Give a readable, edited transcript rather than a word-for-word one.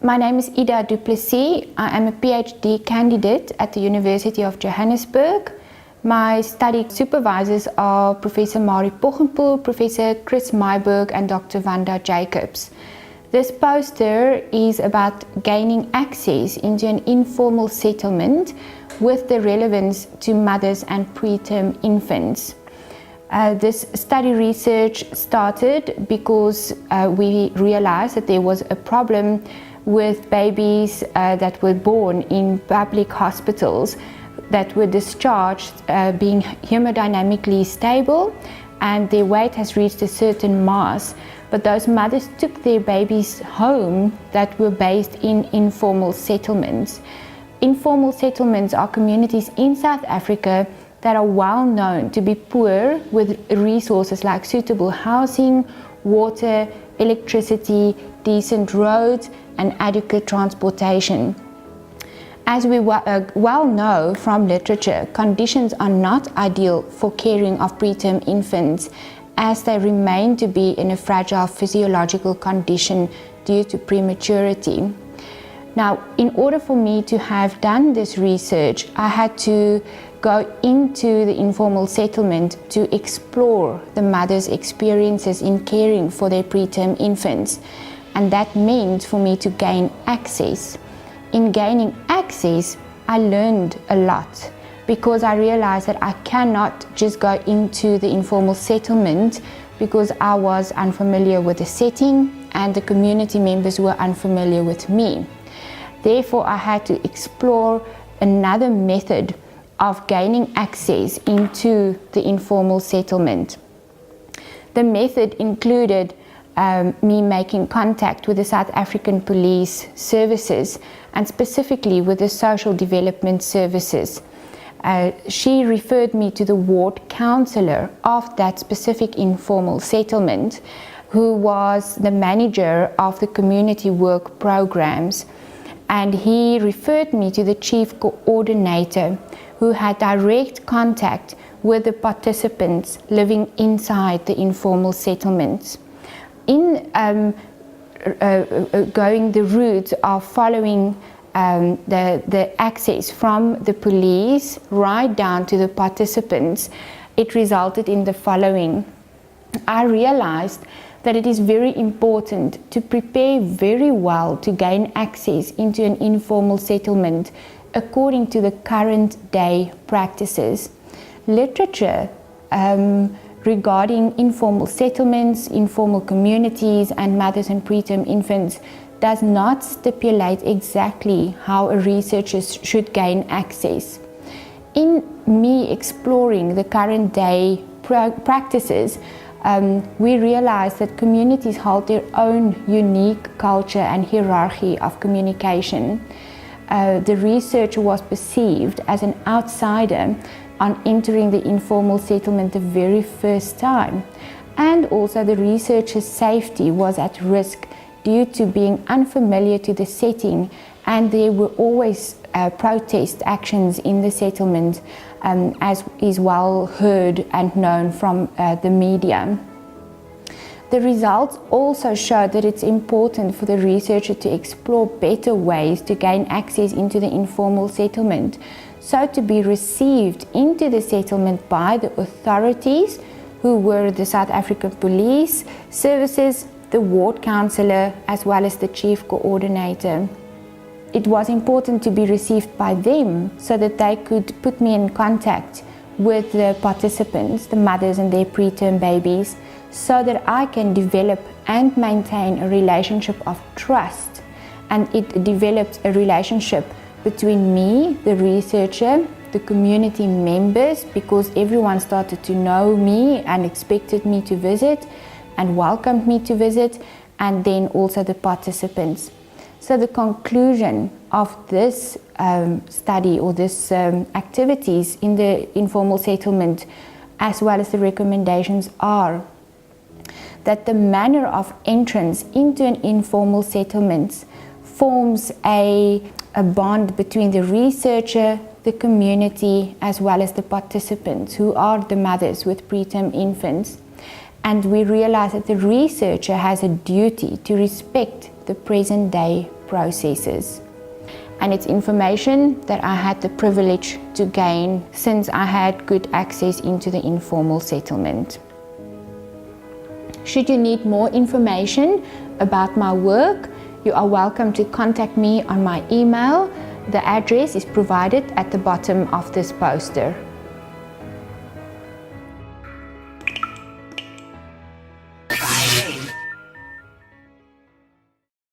My name is Ida du Plessis. I am a PhD candidate at the University of Johannesburg. My study supervisors are Professor Mari Poggenpoel, Professor Chris Myburg and Dr. Wanda Jacobs. This poster is about gaining access into an informal settlement with the relevance to mothers and preterm infants. This study research started because we realized that there was a problem with babies that were born in public hospitals that were discharged being hemodynamically stable, and their weight has reached a certain mass, but those mothers took their babies home that were based in informal settlements. Informal settlements are communities in South Africa that are well known to be poor with resources like suitable housing, water, electricity, decent roads and adequate transportation. As we well know from literature, conditions are not ideal for caring of preterm infants, as they remain to be in a fragile physiological condition due to prematurity. Now, in order for me to have done this research, I had to go into the informal settlement to explore the mother's experiences in caring for their preterm infants. And that meant for me to gain access. In gaining access, I learned a lot because I realized that I cannot just go into the informal settlement because I was unfamiliar with the setting and the community members were unfamiliar with me. Therefore, I had to explore another method of gaining access into the informal settlement. The method included me making contact with the South African Police Services and specifically with the Social Development Services. She referred me to the ward councillor of that specific informal settlement, who was the manager of the community work programs, and he referred me to the chief coordinator, who had direct contact with the participants living inside the informal settlements. In going the route of following the access from the police right down to the participants, it resulted in the following. I realized that it is very important to prepare very well to gain access into an informal settlement according to the current day practices. Literature regarding informal settlements, informal communities and mothers and preterm infants does not stipulate exactly how a researcher should gain access. In me exploring the current day practices, we realized that communities hold their own unique culture and hierarchy of communication. The researcher was perceived as an outsider on entering the informal settlement the very first time, and also the researcher's safety was at risk due to being unfamiliar to the setting, and there were always protest actions in the settlement, as is well heard and known from the media. The results also show that it's important for the researcher to explore better ways to gain access into the informal settlement, so to be received into the settlement by the authorities, who were the South African Police Services, the ward councillor, as well as the chief coordinator. It was important to be received by them so that they could put me in contact with the participants, the mothers and their preterm babies, so that I can develop and maintain a relationship of trust. And it developed a relationship between me, the researcher, the community members, because everyone started to know me and expected me to visit and welcomed me to visit, and then also the participants. So the conclusion of this study or this activities in the informal settlement, as well as the recommendations, are that the manner of entrance into an informal settlement forms a bond between the researcher, the community, as well as the participants, who are the mothers with preterm infants. And we realize that the researcher has a duty to respect the present day processes. And it's information that I had the privilege to gain since I had good access into the informal settlement. Should you need more information about my work, you are welcome to contact me on my email. The address is provided at the bottom of this poster.